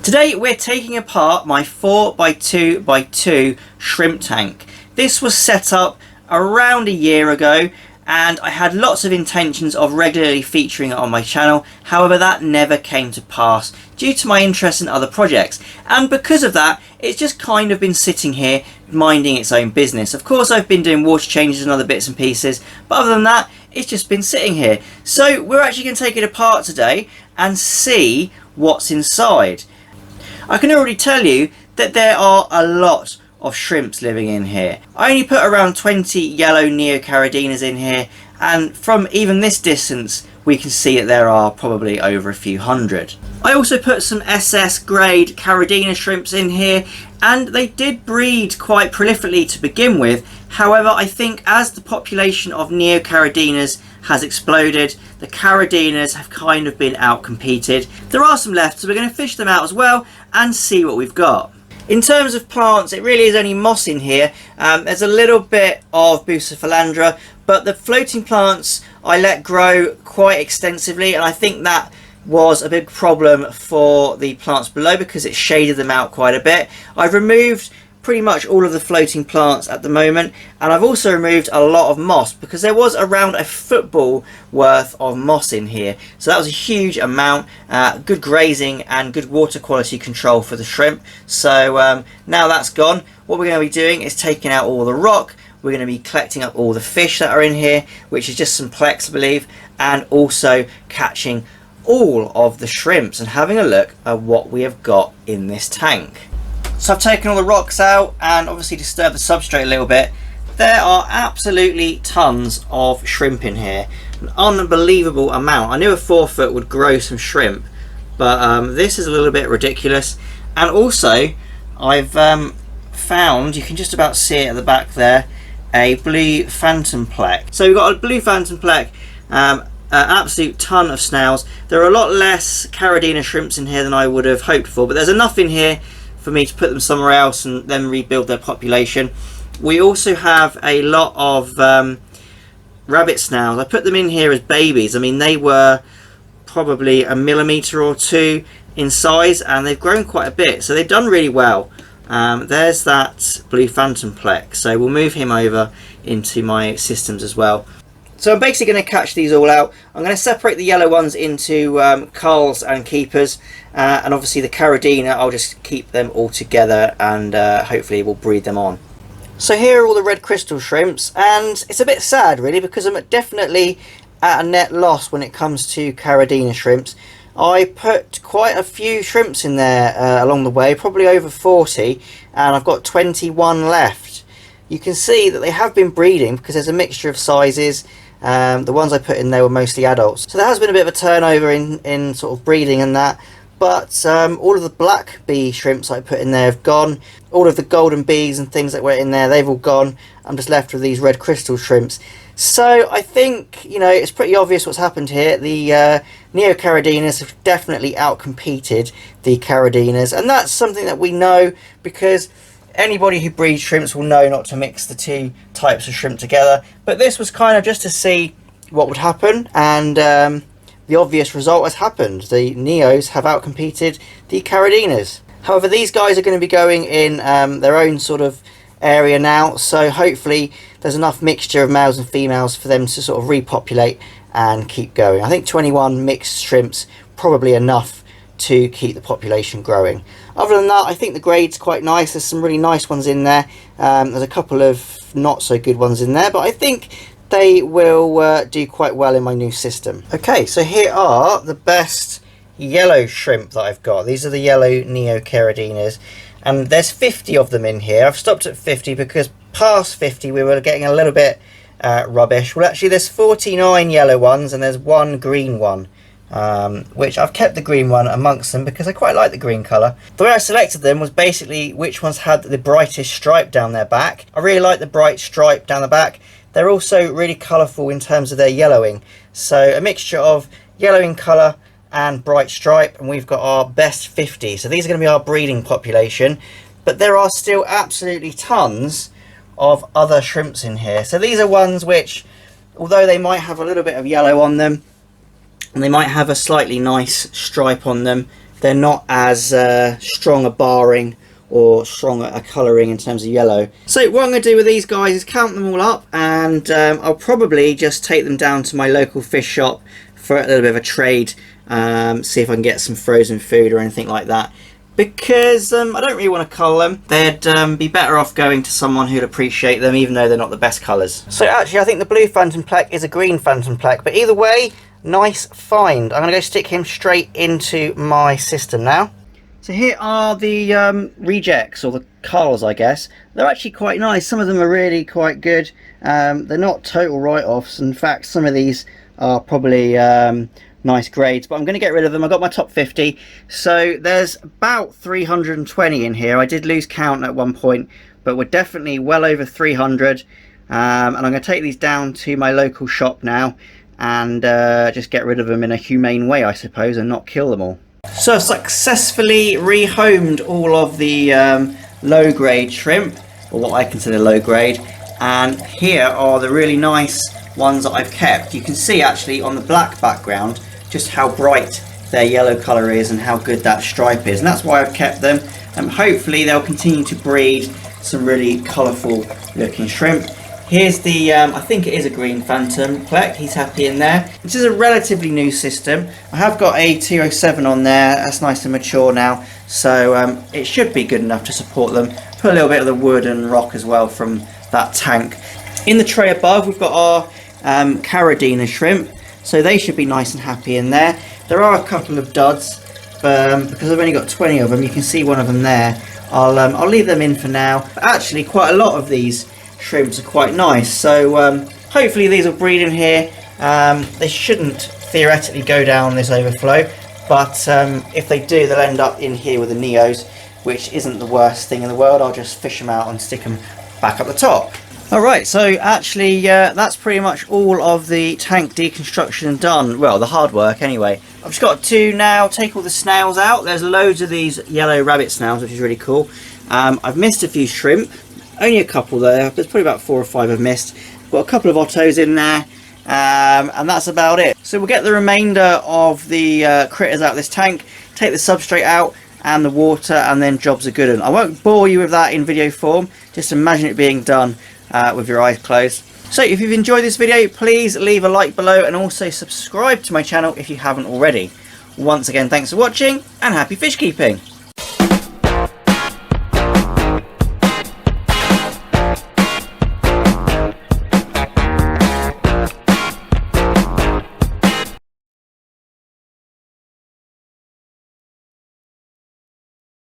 Today we're taking apart my 4x2x2 shrimp tank. This was set up around a year ago and I had lots of intentions of regularly featuring it on my channel. However, that never came to pass due to my interest in other projects, and because of that it's just kind of been sitting here minding its own business. Of course I've been doing water changes and other bits and pieces, but other than that it's just been sitting here. So we're actually going to take it apart today and see what's inside. I can already tell you that there are a lot of shrimps living in here. I only put around 20 yellow neocaradinas in here, and from even this distance we can see that there are probably over a few hundred. I also put some SS grade caradina shrimps in here, and they did breed quite prolifically to begin with. However, I think as the population of neocaradinas has exploded, the caradinas have kind of been outcompeted. There are some left, so we're going to fish them out as well and see what we've got. In terms of plants, it really is only moss in here. There's a little bit of bucephalandra, but the floating plants I let grow quite extensively, and I think that was a big problem for the plants below because it shaded them out quite a bit. I've removed pretty much all of the floating plants at the moment, and I've also removed a lot of moss because there was around a football worth of moss in here, so that was a huge amount. Good grazing and good water quality control for the shrimp. So now that's gone, what we're going to be doing is taking out all the rock. We're going to be collecting up all the fish that are in here, which is just some plex I believe, and also catching all of the shrimps and having a look at what we have got in this tank. So I've taken all the rocks out and obviously disturbed the substrate a little bit. There are absolutely tons of shrimp in here, an unbelievable amount. I knew a 4 foot would grow some shrimp, but this is a little bit ridiculous. And also I've found, you can just about see it at the back there, a blue phantom pleck. So we've got a blue phantom pleck, an absolute ton of snails. There are a lot less caradina shrimps in here than I would have hoped for, but there's enough in here for me to put them somewhere else and then rebuild their population. We also have a lot of rabbit snails. I put them in here as babies. I mean, they were probably a millimetre or two in size and they've grown quite a bit, so they've done really well. There's that blue phantom pleck, so we'll move him over into my systems as well. So I'm basically going to catch these all out. I'm going to separate the yellow ones into culls and keepers, and obviously the caradina I'll just keep them all together and hopefully we'll breed them on. So here are all the red crystal shrimps, and it's a bit sad really because I'm definitely at a net loss when it comes to caradina shrimps. I put quite a few shrimps in there along the way, probably over 40, and I've got 21 left. You can see that they have been breeding because there's a mixture of sizes. The ones I put in there were mostly adults, so there has been a bit of a turnover in sort of breeding and that, but all of the black bee shrimps I put in there have gone. All of the golden bees and things that were in there, they've all gone. I'm just left with these red crystal shrimps. So I think, you know, it's pretty obvious what's happened here. The neocaradinas have definitely outcompeted the caradinas, and that's something that we know because anybody who breeds shrimps will know not to mix the two types of shrimp together. But this was kind of just to see what would happen, and the obvious result has happened. The neos have outcompeted the caradinas. However, these guys are going to be going in their own sort of area now, so hopefully there's enough mixture of males and females for them to sort of repopulate and keep going. I think 21 mixed shrimps probably enough to keep the population growing. Other than that, I think the grade's quite nice. There's some really nice ones in there. There's a couple of not so good ones in there, but I think they will do quite well in my new system. Okay, so here are the best yellow shrimp that I've got. These are the yellow neocaradinas, and there's 50 of them in here. I've stopped at 50 because past 50 we were getting a little bit rubbish. Well, actually there's 49 yellow ones and there's one green one, which I've kept the green one amongst them because I quite like the green colour. The way I selected them was basically which ones had the brightest stripe down their back. I really like the bright stripe down the back. They're also really colourful in terms of their yellowing, so a mixture of yellowing colour and bright stripe, and we've got our best 50. So these are going to be our breeding population, but there are still absolutely tons of other shrimps in here. So these are ones which, although they might have a little bit of yellow on them and they might have a slightly nice stripe on them, they're not as strong a barring or strong a colouring in terms of yellow. So what I'm going to do with these guys is count them all up, and I'll probably just take them down to my local fish shop for a little bit of a trade, see if I can get some frozen food or anything like that, because I don't really want to cull them. They'd be better off going to someone who'd appreciate them, even though they're not the best colours. So actually I think the blue phantom pleck is a green phantom pleck, but either way, nice find. I'm going to go stick him straight into my system now. So here are the rejects, or the culls, I guess. They're actually quite nice. Some of them are really quite good. They're not total write-offs. In fact, some of these are probably nice grades, but I'm going to get rid of them. I got my top 50. So there's about 320 in here. I did lose count at one point, but we're definitely well over 300. And I'm going to take these down to my local shop now and just get rid of them in a humane way, I suppose, and not kill them all. So I've successfully rehomed all of the low grade shrimp, or what I consider low grade, and here are the really nice ones that I've kept. You can see actually on the black background just how bright their yellow colour is and how good that stripe is, and that's why I've kept them. Hopefully they'll continue to breed some really colourful looking shrimp. Here's the, I think it is a green phantom pleck, he's happy in there. This is a relatively new system. I have got a T07 on there, that's nice and mature now, so it should be good enough to support them. Put a little bit of the wood and rock as well from that tank. In the tray above we've got our Caradina shrimp, so they should be nice and happy in there. There are a couple of duds, but because I've only got 20 of them, you can see one of them there. I'll leave them in for now. But actually quite a lot of these shrimps are quite nice, so hopefully these will breed in here. They shouldn't theoretically go down this overflow, but if they do, they'll end up in here with the neos, which isn't the worst thing in the world. I'll just fish them out and stick them back up the top. Alright, so actually that's pretty much all of the tank deconstruction done. Well, the hard work anyway. I've just got to now take all the snails out. There's loads of these yellow rabbit snails, which is really cool. I've missed a few shrimp. Only a couple there. There's probably about 4 or 5 I've missed. Got a couple of ottos in there, and that's about it. So we'll get the remainder of the critters out of this tank, take the substrate out and the water, and then jobs are good. And I won't bore you with that in video form. Just imagine it being done with your eyes closed. So if you've enjoyed this video, please leave a like below and also subscribe to my channel if you haven't already. Once again, thanks for watching and happy fish keeping.